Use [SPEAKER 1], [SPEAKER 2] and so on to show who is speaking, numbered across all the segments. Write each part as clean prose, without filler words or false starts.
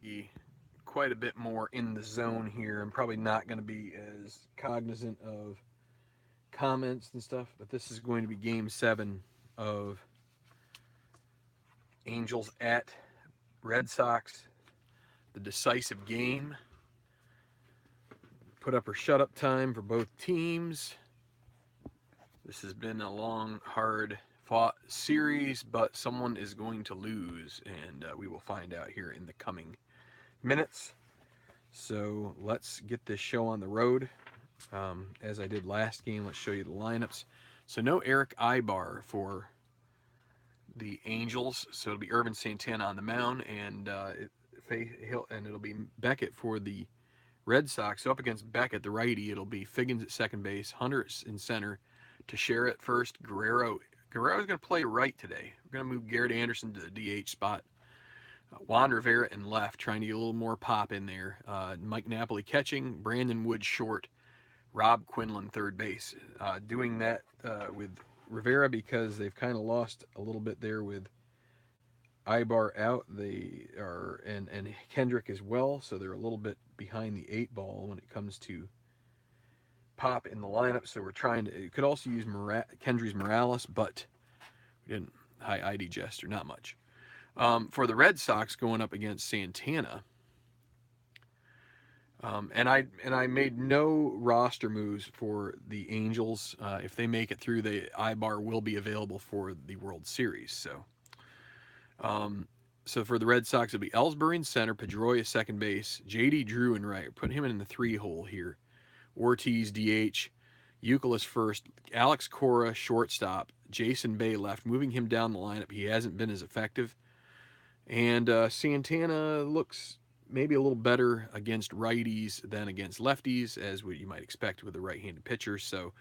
[SPEAKER 1] be quite a bit more in the zone here. I'm probably not going to be as cognizant of comments and stuff, but this is going to be game 7 of Angels at Red Sox, the decisive game. Put up or shut up time for both teams. This has been a long, hard fought series, but someone is going to lose, and we will find out here in the coming minutes. So let's get this show on the road. As I did last game, let's show you the lineups. So no Eric Ibar for the Angels, so it'll be Irvin Santana on the mound, and it'll be Beckett for the Red Sox. So up against Beckett, the righty, it'll be Figgins at second base, Hunter in center, Teixeira at first, Guerrero's going to play right today. We're going to move Garrett Anderson to the DH spot. Juan Rivera in left, trying to get a little more pop in there. Mike Napoli catching, Brandon Wood short, Rob Quinlan third base. Doing that with Rivera because they've kind of lost a little bit there with Ibar out. They are and Kendrick as well, so they're a little bit behind the 8 ball when it comes to pop in the lineup. So we're trying to. You could also use Kendrys Morales, but we didn't. High ID Jester, not much. For the Red Sox going up against Santana. And I made no roster moves for the Angels. If they make it through, the Ibar will be available for the World Series. So for the Red Sox, it'll be Ellsbury in center, Pedroia second base, J.D. Drew in right. Put him in the 3 hole here. Ortiz DH, Euclid first, Alex Cora shortstop, Jason Bay left, moving him down the lineup. He hasn't been as effective. And Santana looks maybe a little better against righties than against lefties, as what you might expect with a right-handed pitcher. So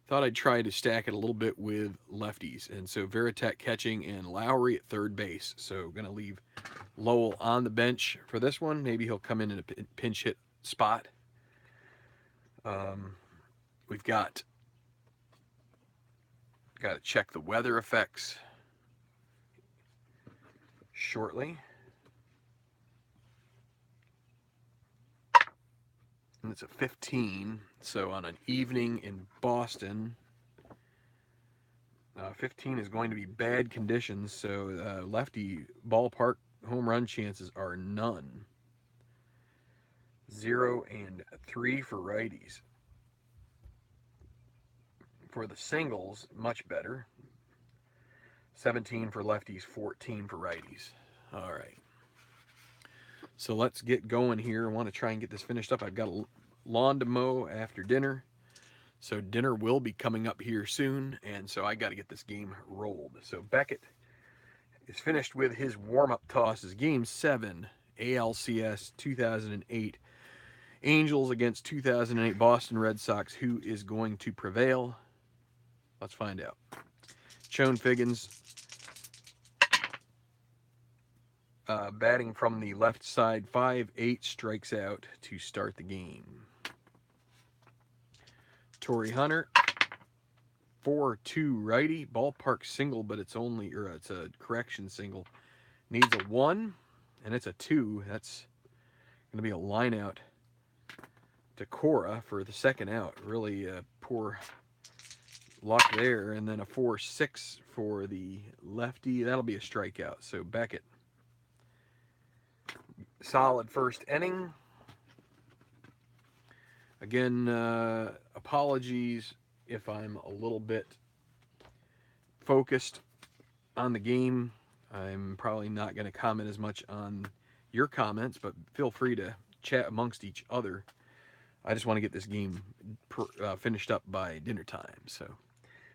[SPEAKER 1] thought I'd try to stack it a little bit with lefties. And so Veritek catching and Lowry at third base. So going to leave Lowell on the bench for this one. Maybe he'll come in a pinch hit spot. We've got to check the weather effects shortly. And it's a 15. So on an evening in Boston, 15 is going to be bad conditions. So lefty ballpark home run chances are none. 0 and 3 for righties. For the singles, much better. 17 for lefties, 14 for righties. All right. So let's get going here. I want to try and get this finished up. I've got a lawn to mow after dinner. So dinner will be coming up here soon, and so I got to get this game rolled. So Beckett is finished with his warm-up tosses. Game 7, ALCS 2008. Angels against 2008 Boston Red Sox. Who is going to prevail? Let's find out. Chone Figgins batting from the left side, 5-8 strikes out to start the game. Torrey Hunter, 4-2 righty, ballpark single, but it's a correction single. Needs a 1, and it's a 2. That's going to be a line out to Cora for the second out. Really poor luck there. And then a 4-6 for the lefty. That'll be a strikeout. So Beckett, solid first inning. Again, apologies if I'm a little bit focused on the game. I'm probably not going to comment as much on your comments, but feel free to chat amongst each other. I just want to get this game finished up by dinner time. So,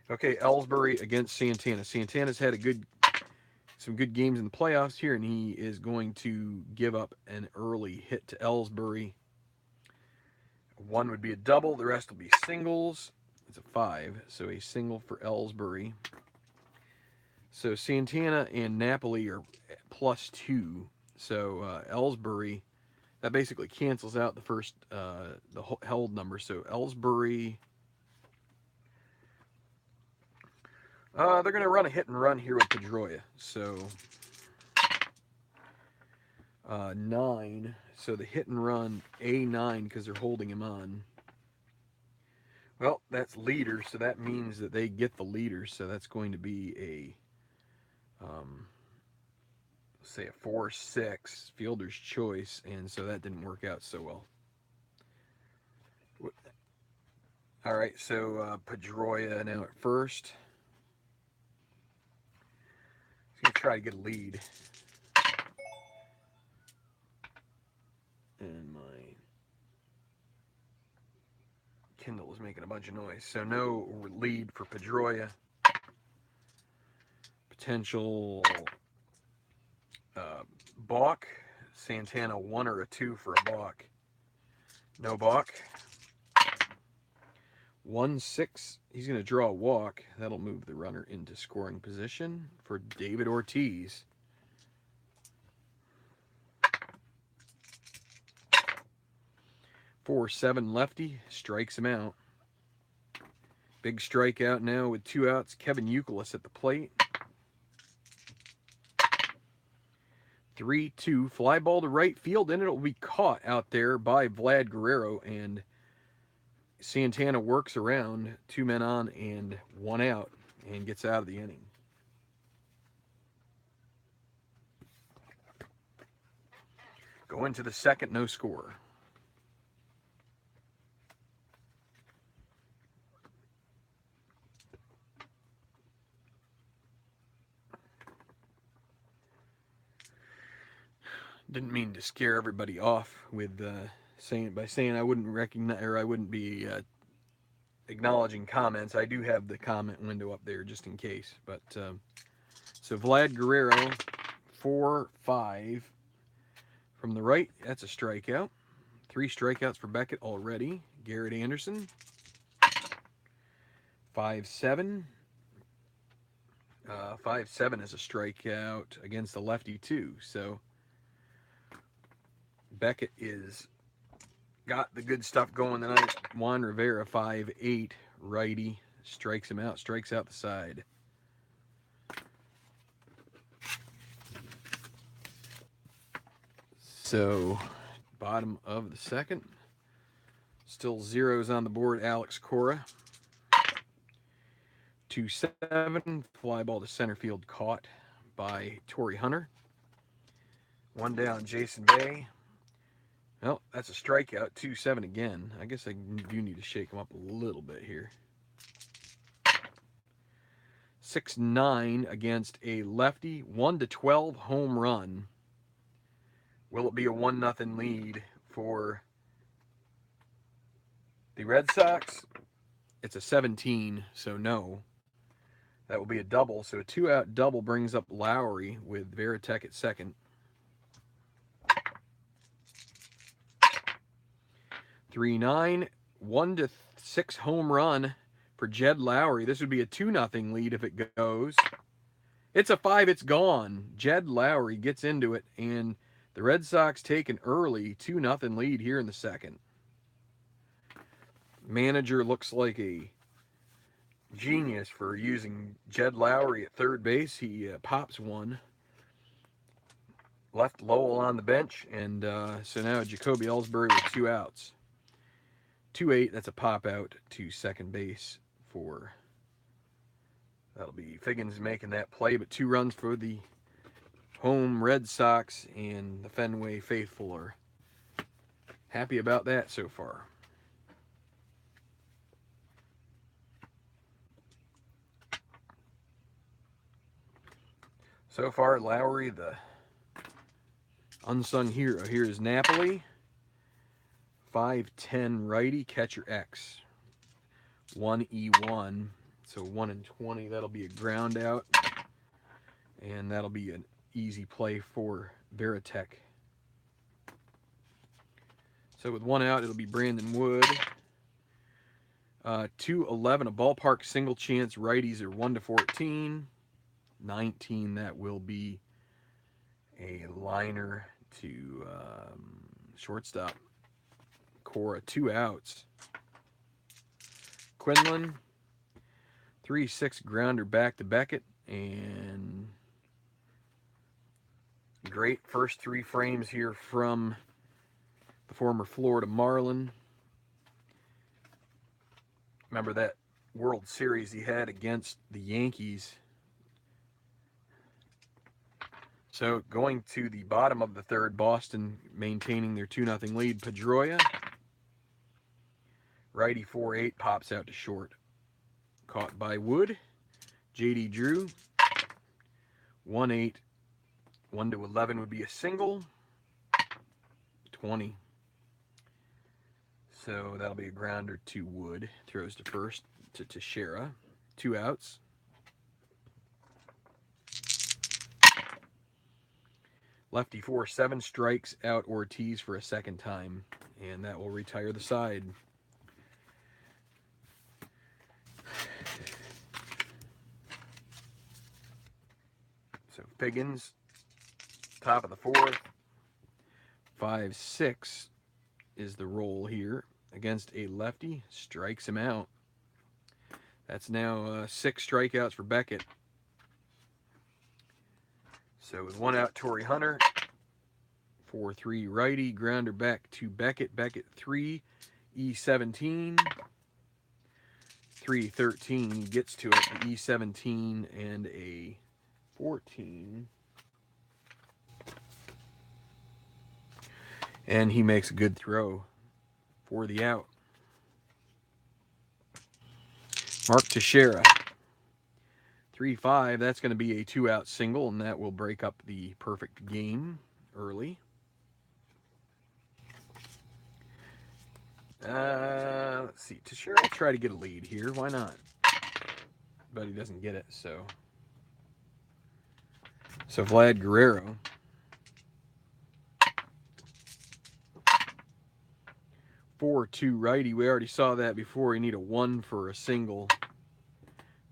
[SPEAKER 1] okay, Ellsbury against Santana. Santana's had some good games in the playoffs here, and he is going to give up an early hit to Ellsbury. 1 would be a double, the rest will be singles. It's a 5, so a single for Ellsbury. So Santana and Napoli are +2. So Ellsbury, that basically cancels out the first the held number. So Ellsbury, they're going to run a hit and run here with Pedroia. So 9. So the hit and run A9 because they're holding him on. Well, that's leader, so that means that they get the leader. So that's going to be a, say a 4-6 fielder's choice, and so that didn't work out so well. All right, so Pedroia now at first. He's going to try to get a lead. And my Kindle is making a bunch of noise. So no lead for Pedroia. Potential balk. Santana 1 or a 2 for a balk. No balk. 1-6. He's going to draw a walk. That'll move the runner into scoring position for David Ortiz. 4-7 lefty. Strikes him out. Big strikeout now with 2 outs. Kevin Youkilis at the plate. 3-2. Fly ball to right field, and it'll be caught out there by Vlad Guerrero, and Santana works around, 2 men on and 1 out, and gets out of the inning. Go into the second, no score. Didn't mean to scare everybody off with saying I wouldn't recognize, or I wouldn't be acknowledging comments. I do have the comment window up there just in case. But so Vlad Guerrero, 4-5 from the right. That's a strikeout. 3 strikeouts for Beckett already. Garrett Anderson, 5-7. 5-7 is a strikeout against the lefty too. So Beckett is got the good stuff going tonight. Juan Rivera, 5-8 righty, strikes him out, strikes out the side. So bottom of the second, still zeros on the board. Alex Cora, 2-7, fly ball to center field, caught by Torrey Hunter. 1 down, Jason Bay. Well, that's a strikeout. 2-7 again. I guess I do need to shake him up a little bit here. 6-9 against a lefty. 1-12 home run. Will it be a 1-0 lead for the Red Sox? It's a 17, so no. That will be a double. So a 2-out double brings up Lowry with Veritek at second. 3-9, 1-6 home run for Jed Lowry. This would be a 2-0 lead if it goes. It's a 5, it's gone. Jed Lowry gets into it, and the Red Sox take an early 2-0 lead here in the second. Manager looks like a genius for using Jed Lowry at third base. He pops one. Left Lowell on the bench, and so now Jacoby Ellsbury with 2 outs. 2-8, that's a pop out to second base for, that'll be Figgins making that play, but 2 runs for the home Red Sox, and the Fenway faithful are happy about that so far. So far, Lowry, the unsung hero. Here is Napoli. 5-10 righty, catcher X. 1-1, so 1-20. That'll be a ground out, and that'll be an easy play for Veritek. So with 1 out, it'll be Brandon Wood. 2-11, a ballpark single chance. Righties are 1-14. 19, that will be a liner to shortstop. Cora, 2 outs. Quinlan, 3-6 grounder back to Beckett, and great first 3 frames here from the former Florida Marlin. Remember that World Series he had against the Yankees. So going to the bottom of the third, Boston maintaining their 2-0 lead. Pedroia, righty 4-8, pops out to short. Caught by Wood. J.D. Drew, 1-8. 1-11 would be a single. 20. So that'll be a grounder to Wood. Throws to first to Teixeira. 2 outs. Lefty 4-7 strikes out Ortiz for a second time, and that will retire the side. So Figgins, top of the 4th. 5-6 is the roll here against a lefty. Strikes him out. That's now 6 strikeouts for Beckett. So with 1 out, Torrey Hunter. 4-3 righty, grounder back to Beckett. Beckett 3, E17. 3-13, he gets to it, the E17 and a 14. And he makes a good throw for the out. Mark Teixeira. 3-5, that's going to be a 2-out single, and that will break up the perfect game early. Let's see. Teixeira will try to get a lead here. Why not? But he doesn't get it, so. So Vlad Guerrero. 4-2 righty. We already saw that before. You need a 1 for a single.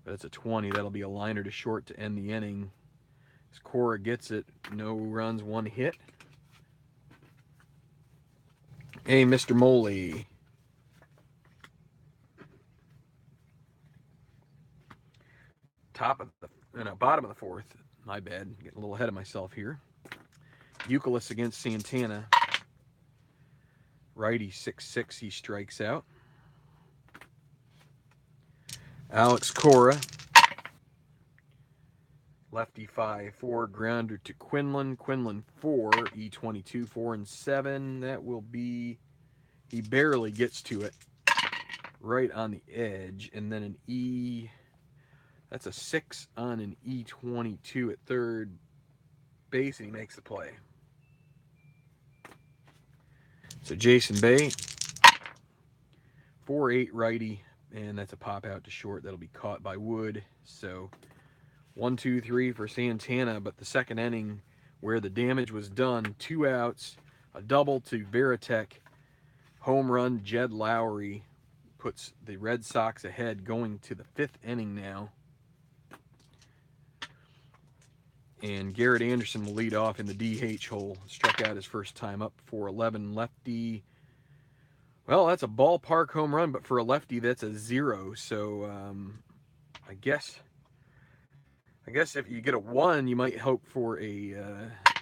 [SPEAKER 1] But it's a 20. That'll be a liner to short to end the inning. As Cora gets it. No runs, 1 hit. Hey, Mr. Moley. Bottom of the 4th. My bad. Getting a little ahead of myself here. Euclid against Santana. Righty 6-6, he strikes out. Alex Cora. Lefty 5-4, grounder to Quinlan. Quinlan 4, E22, 4-7. That will be, he barely gets to it. Right on the edge. And then an E, that's a 6 on an E22 at third base, and he makes the play. So Jason Bay, 4-8 righty, and that's a pop out to short. That'll be caught by Wood. So 1-2-3 for Santana, but the second inning where the damage was done, 2 outs, a double to Veritek, home run. Jed Lowry puts the Red Sox ahead going to the 5th inning now. And Garrett Anderson will lead off in the DH hole. Struck out his first time up, 4-11 lefty. Well, that's a ballpark home run, but for a lefty, that's a 0. So I guess if you get a 1, you might hope for a.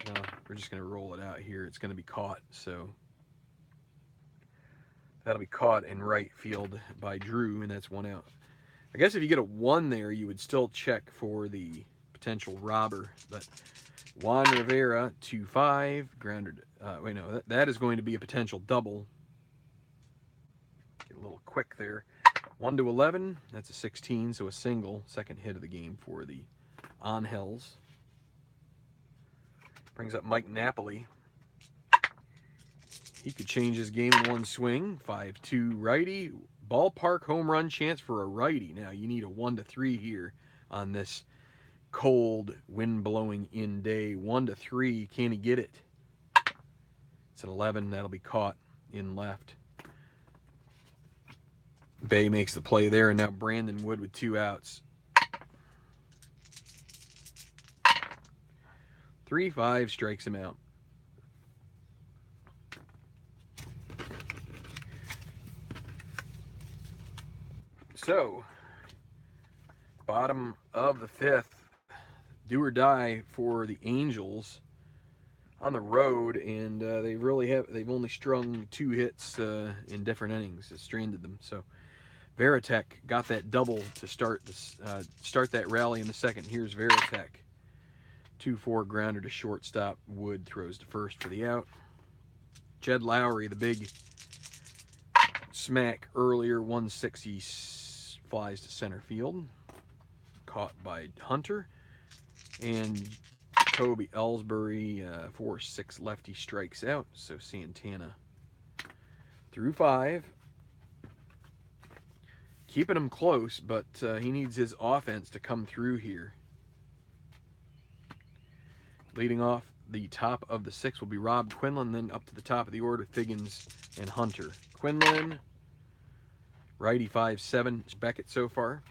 [SPEAKER 1] No, we're just going to roll it out here. It's going to be caught. So that'll be caught in right field by Drew, and that's 1 out. I guess if you get a 1 there, you would still check for the potential robber, but Juan Rivera 2-5 grounded. Wait, no, that is going to be a potential double. Get a little quick there. 1-11, that's a 16, so a single. Second hit of the game for the Angels. Brings up Mike Napoli. He could change his game in 1 swing. 5-2 righty. Ballpark home run chance for a righty. Now you need a 1-3 here on this cold, wind-blowing in day. 1-3, can he get it? It's an 11, that'll be caught in left. Bay makes the play there, and now Brandon Wood with 2 outs. 3-5 strikes him out. So, bottom of the 5th, do or die for the Angels. on the road, and they've only strung 2 hits in different innings. It stranded them. So Veritek got that double to start that rally in the second. Here's Veritek. 2-4 grounder to shortstop. Wood throws to first for the out. Jed Lowry, the big smack earlier, 160, flies to center field. Caught by Hunter. And Kobe Ellsbury, 4-6 lefty, strikes out. So Santana through 5. Keeping him close, but he needs his offense to come through here. Leading off the top of the 6 will be Rob Quinlan, then up to the top of the order, Figgins and Hunter. Quinlan, righty 5-7, Beckett so far.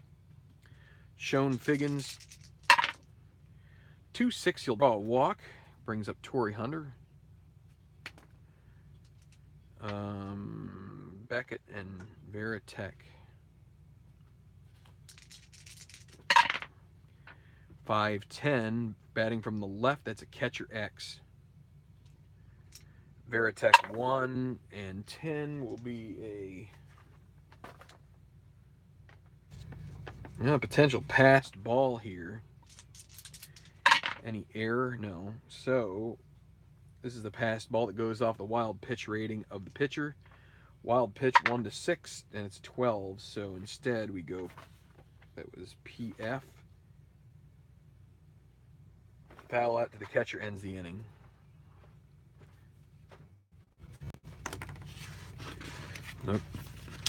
[SPEAKER 1] Shown Figgins, 2-6, he'll draw a walk, brings up Torrey Hunter. Beckett and Veritek. 5-10, batting from the left, that's a catcher X. Veritek 1 and 10 will be a potential passed ball here. Any error? No. So this is the passed ball that goes off the wild pitch rating of the pitcher. Wild pitch 1-6, and it's 12. So instead we go, that was PF. Foul out to the catcher, ends the inning.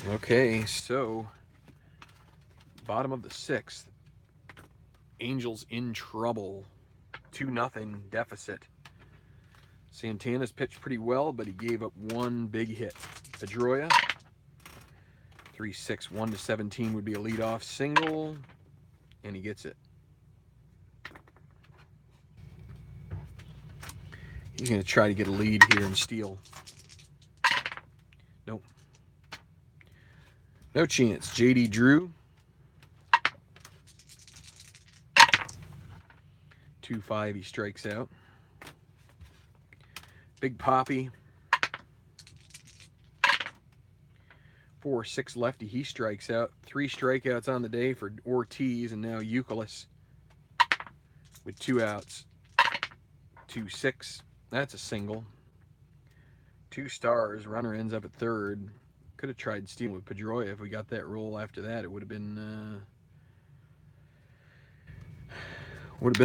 [SPEAKER 1] Okay, so bottom of the 6th. Angels in trouble. 2-0 deficit. Santana's pitched pretty well, but he gave up 1 big hit. Pedroia, 3-6, 1-17 would be a leadoff single, and he gets it. He's going to try to get a lead here and steal. Nope. No chance. JD Drew. 2-5, he strikes out. Big Poppy. 4-6 lefty, he strikes out. 3 strikeouts on the day for Ortiz, and now Youkilis with 2 outs. 2-6, that's a single. 2 stars, runner ends up at third. Could have tried stealing with Pedroia. If we got that roll after that, it would have been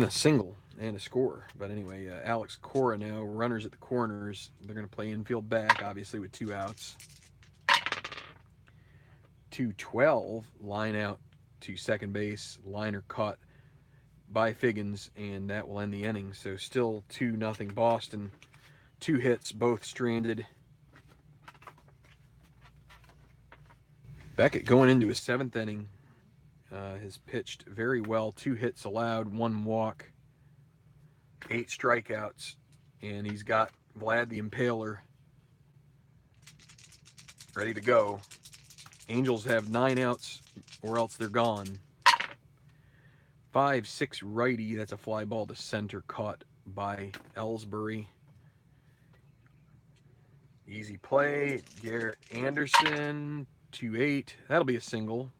[SPEAKER 1] a single and a score. But anyway, Alex Cora now, runners at the corners. They're going to play infield back, obviously, with 2 outs. 2-12, line out to second base. Liner caught by Figgins, and that will end the inning. So still 2-0 Boston. 2 hits, both stranded. Beckett going into his 7th inning has pitched very well. 2 hits allowed, 1 walk, 8 strikeouts, and he's got Vlad the Impaler ready to go. Angels have 9 outs, or else they're gone. 5-6 righty, that's a fly ball to center, caught by Ellsbury. Easy play. Garrett Anderson, 2-8. That'll be a single.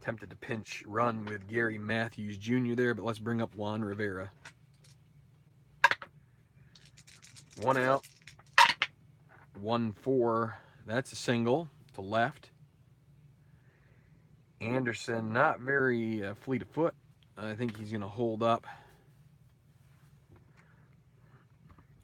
[SPEAKER 1] Attempted to pinch run with Gary Matthews Jr. there, but let's bring up Juan Rivera. 1 out. 1-4. That's a single to left. Anderson, not very fleet of foot. I think he's going to hold up.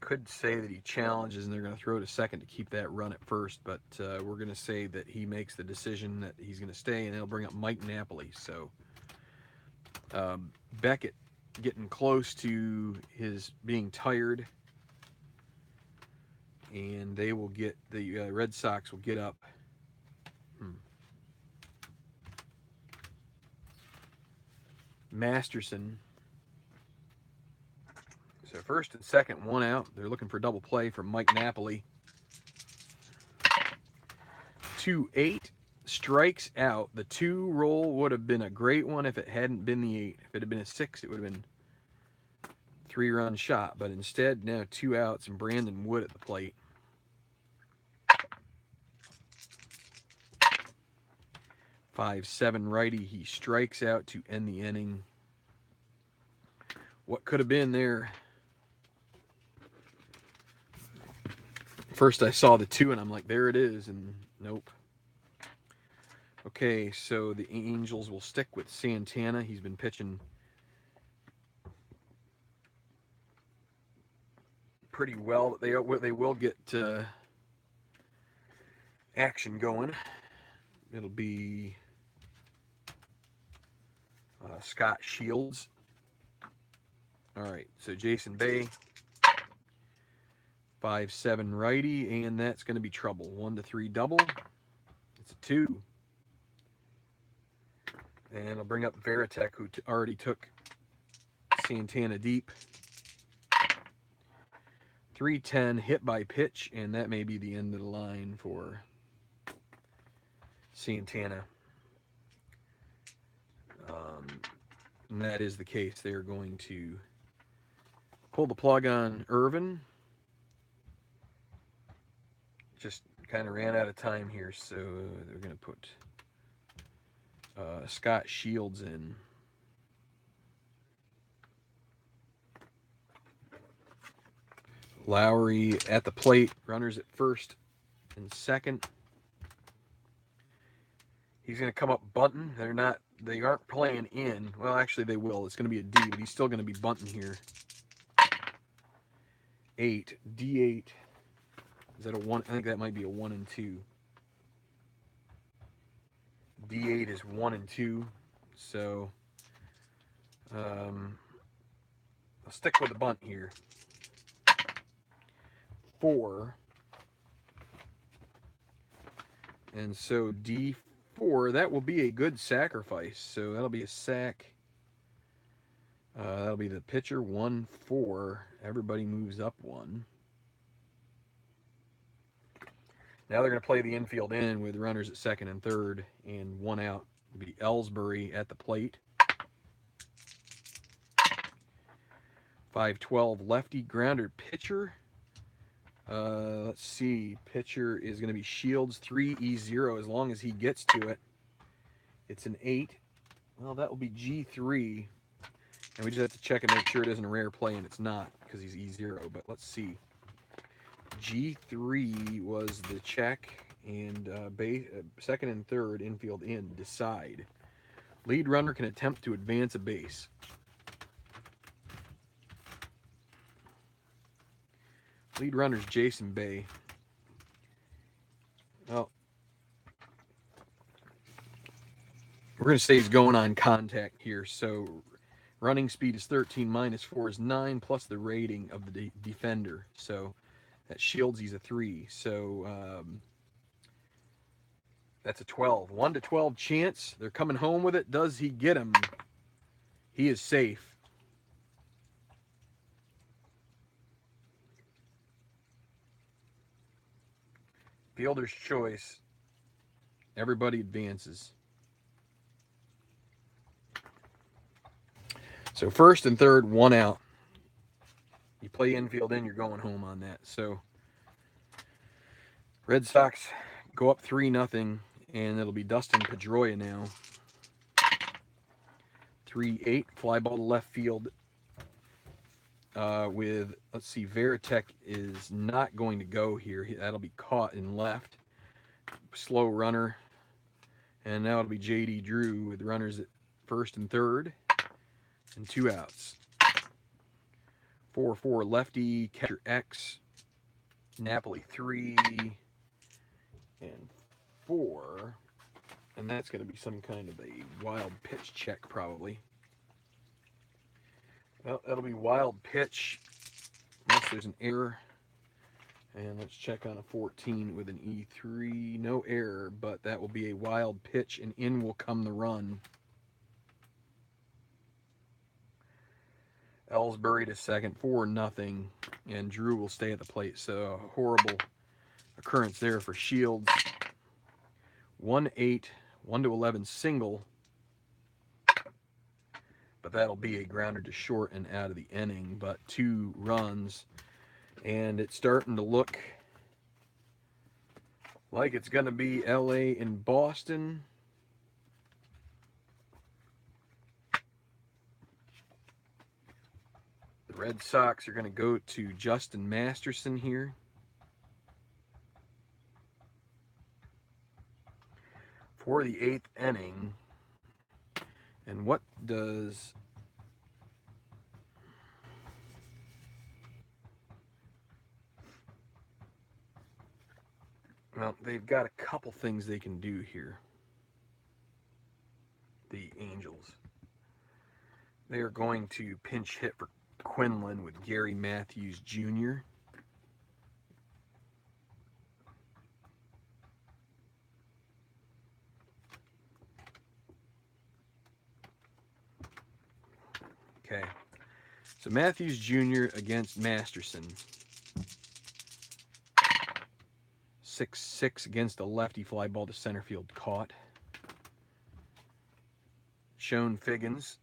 [SPEAKER 1] Could say that he challenges and they're going to throw to second to keep that run at first, but we're going to say that he makes the decision that he's going to stay, and it'll bring up Mike Napoli. So Beckett getting close to his being tired, and they will get, the Red Sox will get up. Masterson. So first and second, 1 out. They're looking for double play from Mike Napoli. 2-8, strikes out. The 2 roll would have been a great one if it hadn't been the 8. If it had been a 6, it would have been 3-run shot. But instead, now 2 outs and Brandon Wood at the plate. 5-7 righty. He strikes out to end the inning. What could have been there? First I saw the 2 and I'm like, there it is, and nope. Okay, so the Angels will stick with Santana. He's been pitching pretty well. They will get action going. It'll be Scott Shields. All right, so Jason Bay, 5-7 righty, and that's going to be trouble. 1-3 double. It's a 2. And I'll bring up Veritek, who already took Santana deep. 3-10 hit by pitch, and that may be the end of the line for Santana. And that is the case. They're going to pull the plug on Irvin. Just kind of ran out of time here, so they're going to put Scott Shields in. Lowry at the plate, runners at first and second. He's going to come up bunting. They aren't playing in. Well, actually they will. It's going to be a D, but he's still going to be bunting here. 8, D8. Is that a 1? I think that might be a 1 and 2. D8 is 1 and 2. So I'll stick with the bunt here. 4. And so D4, that will be a good sacrifice. So that'll be a sack. That'll be the pitcher. 1-4. Everybody moves up 1. Now they're going to play the infield in with runners at second and third and 1 out. It'll be Ellsbury at the plate. 5-12 lefty grounder pitcher. Let's see. Pitcher is going to be Shields, 3E0 as long as he gets to it. It's an 8. Well, that will be G3. And we just have to check and make sure it isn't a rare play, and it's not because he's E0. But let's see. G3 was the check, and second and third infield in, decide. Lead runner can attempt to advance a base. Lead runner's Jason Bay. Well, we're going to say he's going on contact here. So running speed is 13, minus 4 is 9, plus the rating of the defender. So that Shields, he's a 3. So that's a 12. 1-12 chance. They're coming home with it. Does he get him? He is safe. Fielder's choice. Everybody advances. So first and third, 1 out. You play infield in, you're going home on that. So Red Sox go up 3-0, and it'll be Dustin Pedroia now. 3-8, fly ball to left field with, let's see, Veritek is not going to go here. That'll be caught in left. Slow runner. And now it'll be J.D. Drew with runners at first and third and 2 outs. 4-4 lefty, catcher X, Napoli 3 and 4. And that's going to be some kind of a wild pitch check probably. Well, that'll be wild pitch unless there's an error. And let's check on a 14 with an E3. No error, but that will be a wild pitch, and in will come the run. Ellsbury to second, 4-0, and Drew will stay at the plate. So a horrible occurrence there for Shields. 1-8, 1-11 single, but that'll be a grounder to short and out of the inning, but 2 runs, and it's starting to look like it's going to be LA and Boston. The Red Sox are going to go to Justin Masterson here. For the 8th inning. And what does... Well, they've got a couple things they can do here. The Angels. They are going to pinch hit for Quinlan with Gary Matthews Jr. Okay. So Matthews Jr. against Masterson. 6-6 against a lefty, fly ball to center field, caught. Sean Figgins,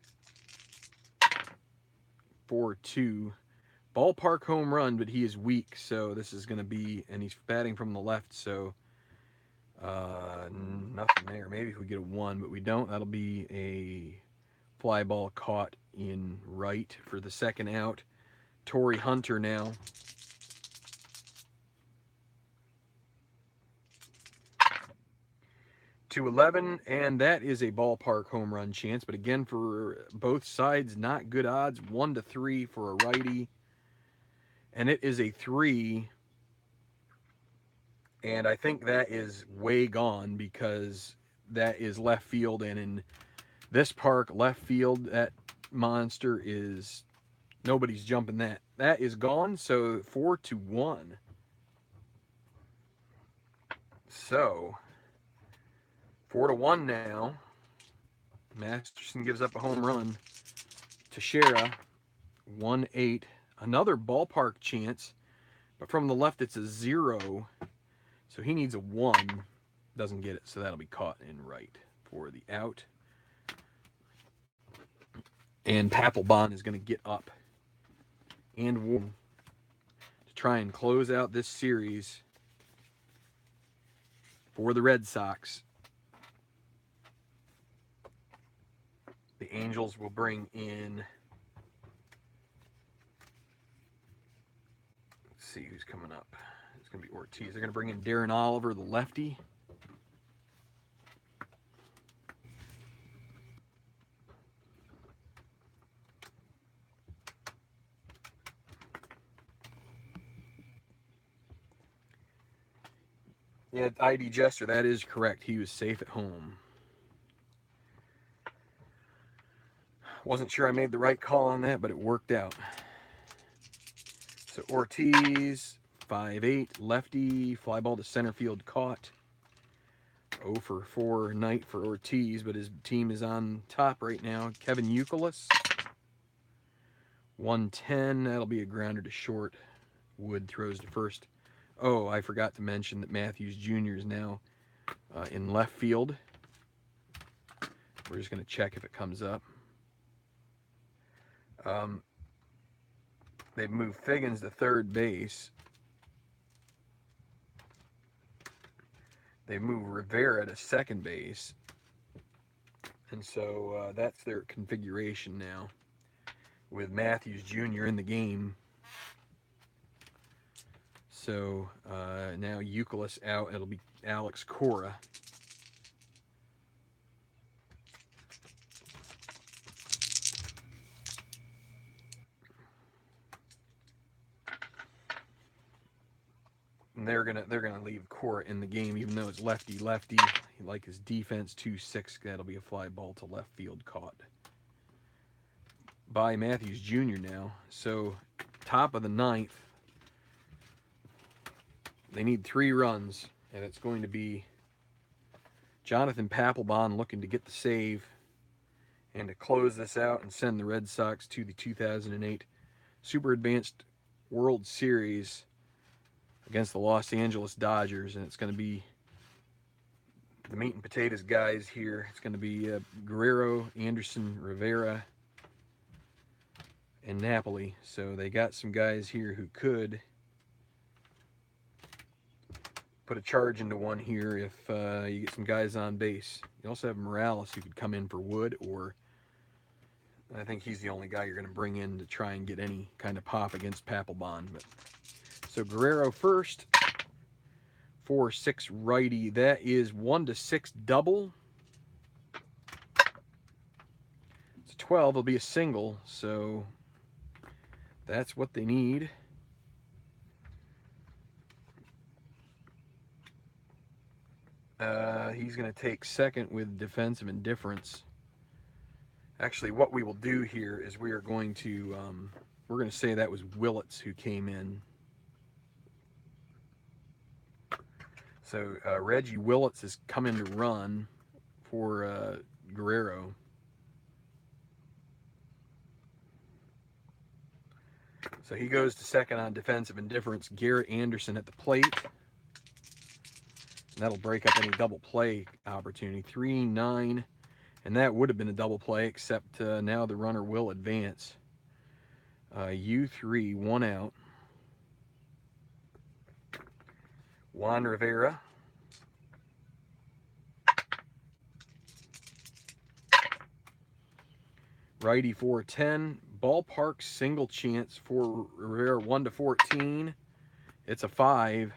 [SPEAKER 1] 4-2. Ballpark home run, but he is weak, so this is going to be, and he's batting from the left, so nothing there. Maybe if we get a 1, but we don't. That'll be a fly ball caught in right for the second out. Torrey Hunter now. To 11, and that is a ballpark home run chance, but again, for both sides, not good odds. 1-3 for a righty, and it is a 3, and I think that is way gone because that is left field, and in this park, left field, that monster is, nobody's jumping that. That is gone, so 4-1. So 4-1 now. Masterson gives up a home run. Teixeira, 1-8. Another ballpark chance, but from the left it's a 0. So he needs a 1. Doesn't get it, so that'll be caught in right for the out. And Papelbon is going to get up and warm to try and close out this series for the Red Sox. The Angels will bring in, let's see who's coming up. It's going to be Ortiz. They're going to bring in Darren Oliver, the lefty. Yeah, ID Jester, that is correct. He was safe at home. Wasn't sure I made the right call on that, but it worked out. So Ortiz, 5-8, lefty, fly ball to center field, caught. 0-for-4 night for Ortiz, but his team is on top right now. Kevin Youkilis, 110, that'll be a grounder to short. Wood throws to first. Oh, I forgot to mention that Matthews Jr. is now in left field. We're just going to check if it comes up. They've moved Figgins to third base. They moved Rivera to second base. And so that's their configuration now, with Matthews Jr. in the game. So now Youkilis out. It'll be Alex Cora. And they're gonna leave Cora in the game, even though it's lefty. He like his defense 2-6. That'll be a fly ball to left field, caught by Matthews Jr. now. So top of the 9th. They need 3 runs, and it's going to be Jonathan Papelbon looking to get the save and to close this out and send the Red Sox to the 2008 Super Advanced World Series against the Los Angeles Dodgers. And it's going to be the meat and potatoes guys here. It's going to be Guerrero, Anderson, Rivera, and Napoli. So they got some guys here who could put a charge into one here if you get some guys on base. You also have Morales who could come in for Wood, or I think he's the only guy you're going to bring in to try and get any kind of pop against Papelbon. But so Guerrero first, 4-6 righty. That is 1-6 double. It's a 12. It'll be a single, so that's what they need. He's going to take second with defensive indifference. Actually, what we will do here is we are going to we're going to say that was Willits who came in. So Reggie Willits is coming to run for Guerrero. So he goes to second on defensive indifference. Garrett Anderson at the plate. And that'll break up any double play opportunity. 3-9. And that would have been a double play, except now the runner will advance. U3, 1 out. Juan Rivera. Righty 4-10. Ballpark single chance for Rivera, 1-14. It's a 5.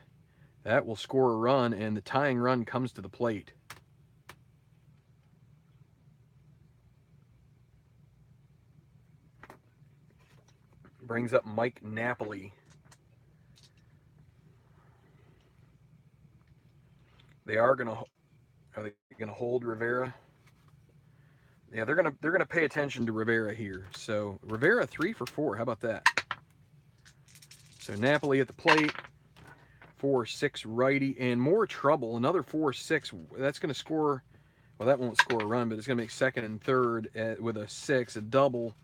[SPEAKER 1] That will score a run, and the tying run comes to the plate. Brings up Mike Napoli. Are they gonna hold Rivera? Yeah, they're gonna pay attention to Rivera here. So Rivera 3 for 4. How about that? So Napoli at the plate, 4-6 righty, and more trouble. Another 4-6. That's gonna score. Well, that won't score a run, but it's gonna make second and third with a 6, a double.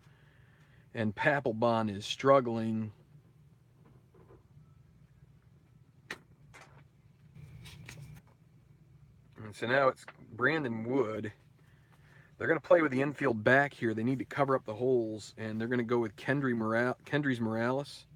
[SPEAKER 1] And Papelbon is struggling. And so now it's Brandon Wood. They're going to play with the infield back here. They need to cover up the holes, and they're going to go with Kendrys Morales.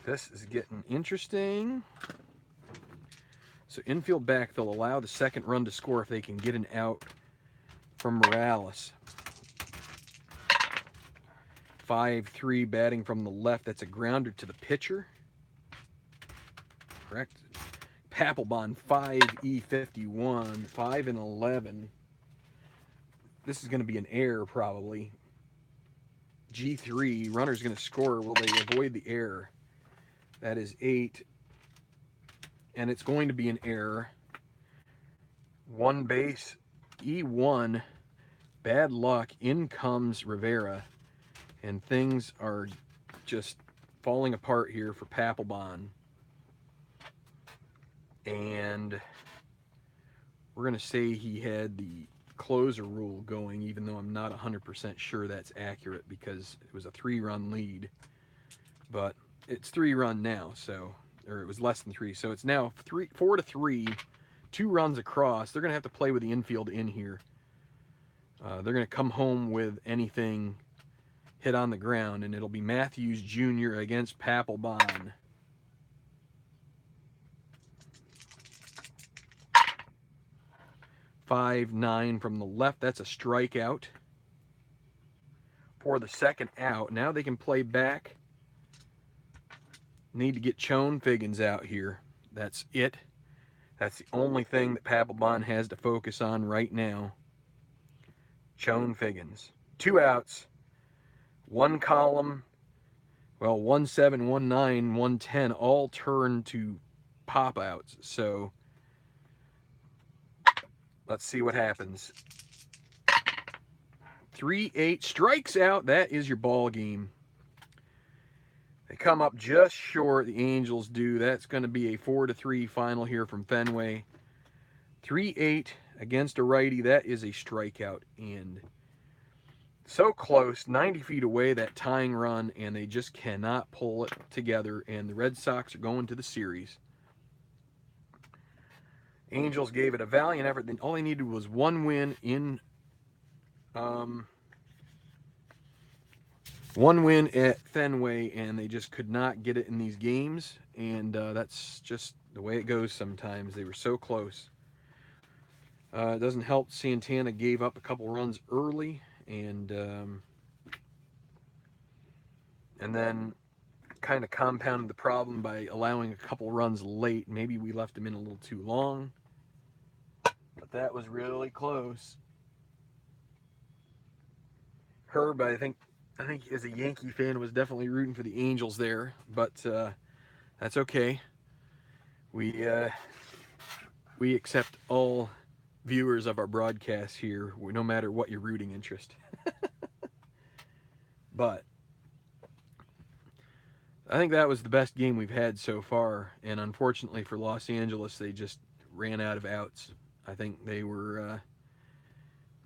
[SPEAKER 1] This is getting interesting. So infield back, they'll allow the second run to score if they can get an out from Morales. 5-3 batting from the left. That's a grounder to the pitcher. Correct. Papelbon 5E51, 5-11. This is going to be an error probably. G3, runner's going to score. Will they avoid the error? That is 8. And it's going to be an error. One base, E1. Bad luck. In comes Rivera. And things are just falling apart here for Papelbon. And we're going to say he had the closer rule going, even though I'm not 100% sure that's accurate because it was a 3-run lead. But it's 3-run now, so, or it was less than 3. So it's now 4-3, 2 runs across. They're going to have to play with the infield in here. They're going to come home with anything hit on the ground, and it'll be Matthews Jr. against Papelbon. (5-9) from the left. That's a strikeout. For the second out. Now they can play back. Need to get Chone Figgins out here. That's it. That's the only thing that Papelbon has to focus on right now. Chone Figgins. 2 outs. 1 column. Well, 1-7, 1-9, 1-10 all turn to pop outs. So let's see what happens. 3-8 strikes out. That is your ball game. They come up just short. The Angels do. That's going to be a 4-3 final here from Fenway. 3-8 against a righty, that is a strikeout. And so close, 90 feet away, that tying run, and they just cannot pull it together. And the Red Sox are going to the series. Angels gave it a valiant effort. All they needed was one win at Fenway, and they just could not get it in these games. And that's just the way it goes sometimes. They were so close. It doesn't help Santana gave up a couple runs early, and then kind of compounded the problem by allowing a couple runs late. Maybe we left him in a little too long, but that was really close. Herb, I think as a Yankee fan, was definitely rooting for the Angels there, but that's okay. We accept all viewers of our broadcast here, no matter what your rooting interest. But I think that was the best game we've had so far, and unfortunately for Los Angeles, they just ran out of outs. I think they were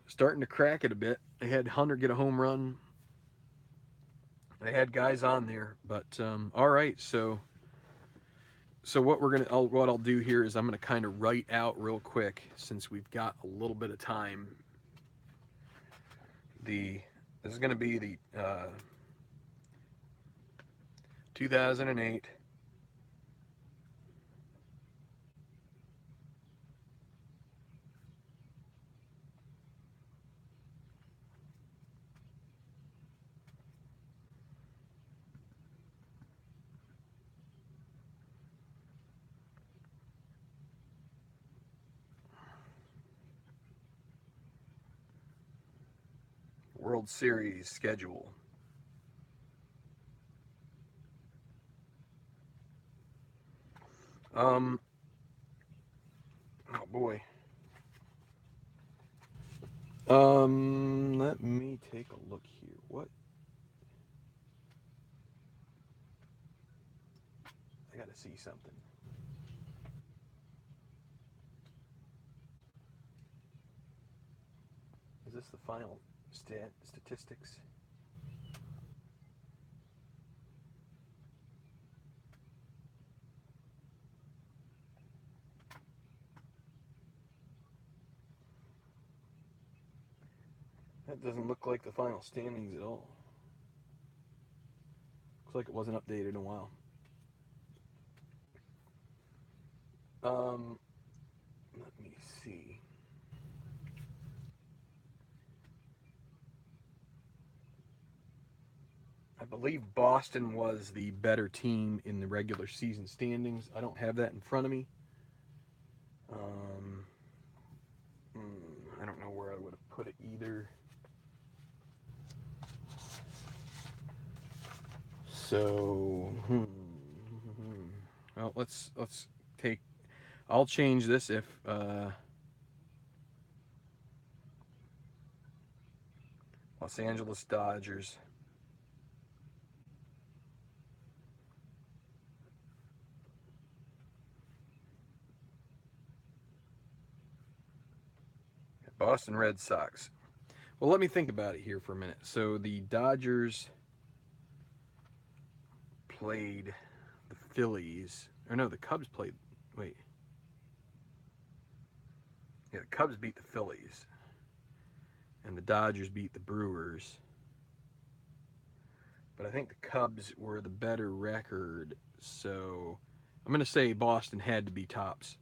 [SPEAKER 1] starting to crack it a bit. They had Hunter get a home run. They had guys on there, but all right. So what I'll do here is I'm gonna kind of write out real quick, since we've got a little bit of time. This is gonna be the 2008 World Series schedule. Oh boy. Let me take a look here. What? I gotta see something. Is this the final statistics? That doesn't look like the final standings at all. Looks like it wasn't updated in a while. Let me see. I believe Boston was the better team in the regular season standings. I don't have that in front of me. I don't know where I would have put it either. So, well, let's take. I'll change this if Los Angeles Dodgers. Boston Red Sox. Well, let me think about it here for a minute. So the Dodgers played the Phillies. Or no, the Cubs played. Wait. Yeah, the Cubs beat the Phillies. And the Dodgers beat the Brewers. But I think the Cubs were the better record. So I'm going to say Boston had to be tops.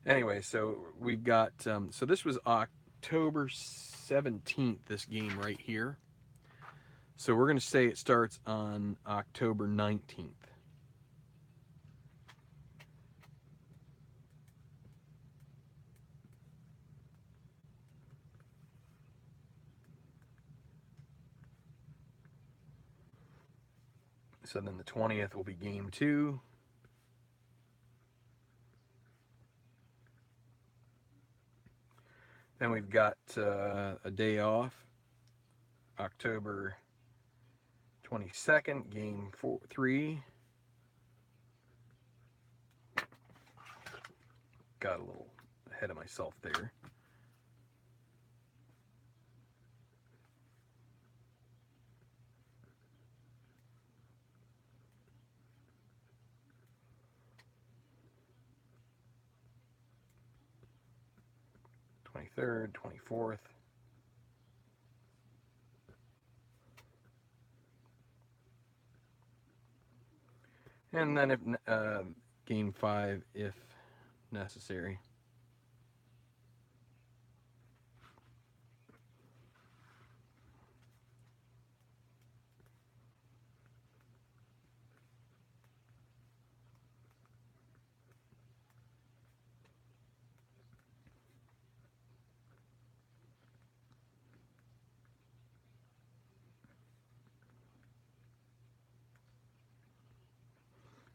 [SPEAKER 1] Anyway, so we've got, so this was October 17th, this game right here. So we're going to say it starts on October 19th. So then the 20th will be game 2. Then we've got a day off, October 22nd, game 3. Got a little ahead of myself there. Third, 24th. And then if game 5 if necessary.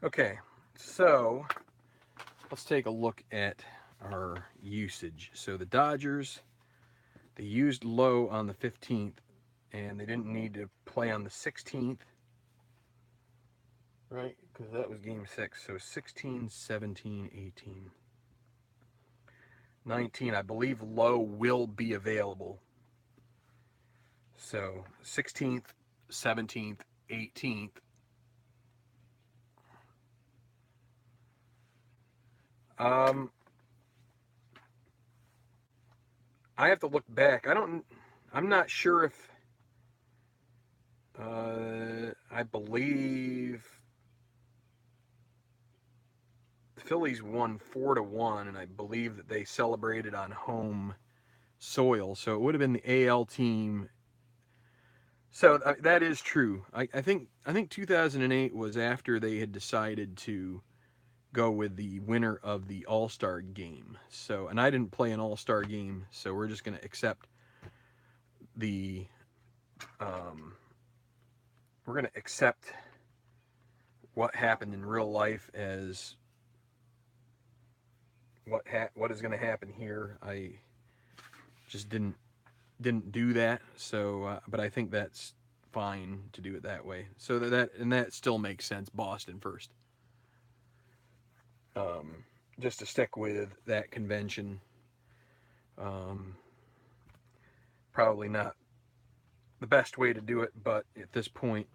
[SPEAKER 1] Okay, so let's take a look at our usage. So the Dodgers, they used low on the 15th, and they didn't need to play on the 16th, right? Because that was game 6. So 16, 17, 18, 19. I believe low will be available. So 16th, 17th, 18th. I have to look back. I'm not sure if, I believe the Phillies won 4-1, and I believe that they celebrated on home soil. So it would have been the AL team. So that is true. I think 2008 was after they had decided to go with the winner of the All-Star game. So, and I didn't play an All-Star game, so we're just going to accept the we're going to accept what happened in real life as what is going to happen here. I just didn't do that. So, but I think that's fine to do it that way. So that still makes sense. Boston first. Just to stick with that convention. Probably not the best way to do it, but at this point,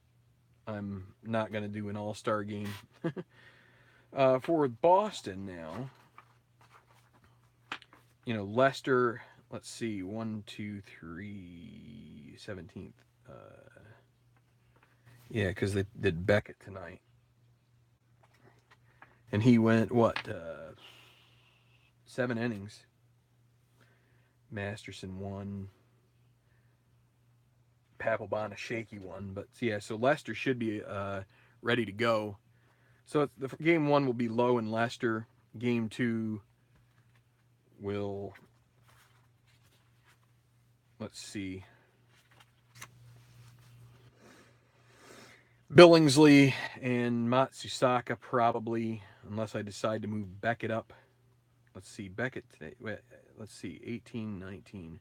[SPEAKER 1] I'm not going to do an all-star game. For Boston now, Leicester, let's see, 1, 2, 3, 17th. Yeah, because they did Beckett tonight. And he went, 7 innings. Masterson won. Papelbon a shaky one. But yeah, so Leicester should be ready to go. So the game 1 will be low in Leicester. Game 2 will, let's see, Billingsley and Matsusaka probably, unless I decide to move Beckett up. Let's see, Beckett today. Let's see, 18, 19,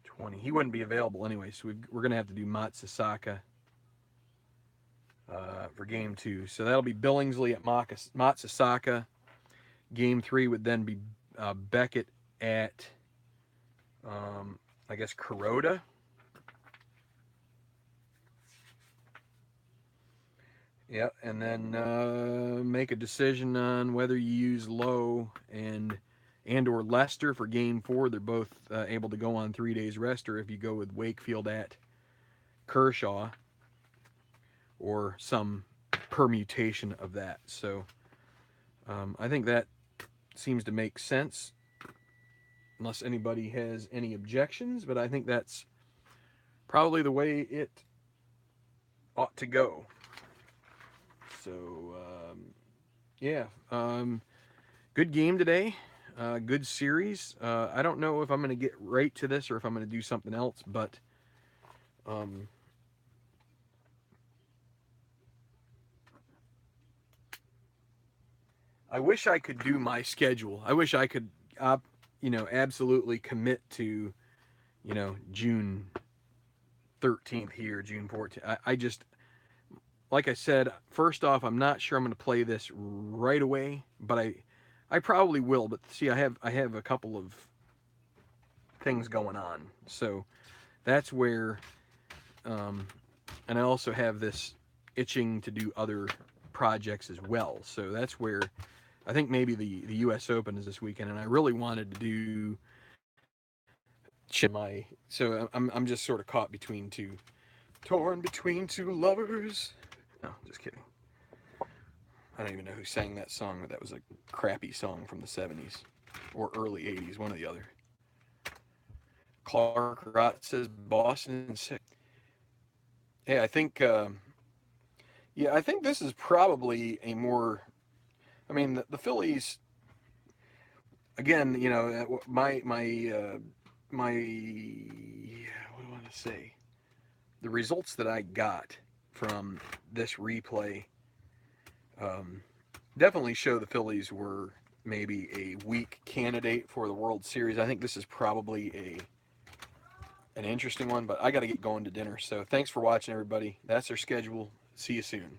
[SPEAKER 1] 20. He wouldn't be available anyway, so we're going to have to do Matsusaka for game 2. So that'll be Billingsley at Matsusaka. Game 3 would then be Beckett at, I guess, Kuroda. Yep, and then make a decision on whether you use Lowe and or Leicester for game 4. They're both able to go on 3 days rest, or if you go with Wakefield at Kershaw, or some permutation of that. So I think that seems to make sense, unless anybody has any objections, but I think that's probably the way it ought to go. So, yeah, good game today. Good series. I don't know if I'm going to get right to this or if I'm going to do something else, but I wish I could do my schedule. I wish I could, absolutely commit to, June 13th here, June 14th. I just, like I said, first off, I'm not sure I'm going to play this right away, but I probably will, but see, I have a couple of things going on, so that's where, um, and I also have this itching to do other projects as well. So that's where I think maybe the U.S. Open is this weekend, and I really wanted to do my. So I'm just sort of caught between two, torn between two lovers. No, just kidding. I don't even know who sang that song, but that was a crappy song from the 70s or early 80s, one or the other. Clark Rott says Boston 6. Hey, I think, yeah, I think this is probably a more. I mean, the Phillies. Again, you know, my what do I want to say? The results that I got from this replay um, definitely show the Phillies were maybe a weak candidate for the World Series. I think this is probably an interesting one, but I got to get going to dinner. So thanks for watching, everybody. That's our schedule. See you soon.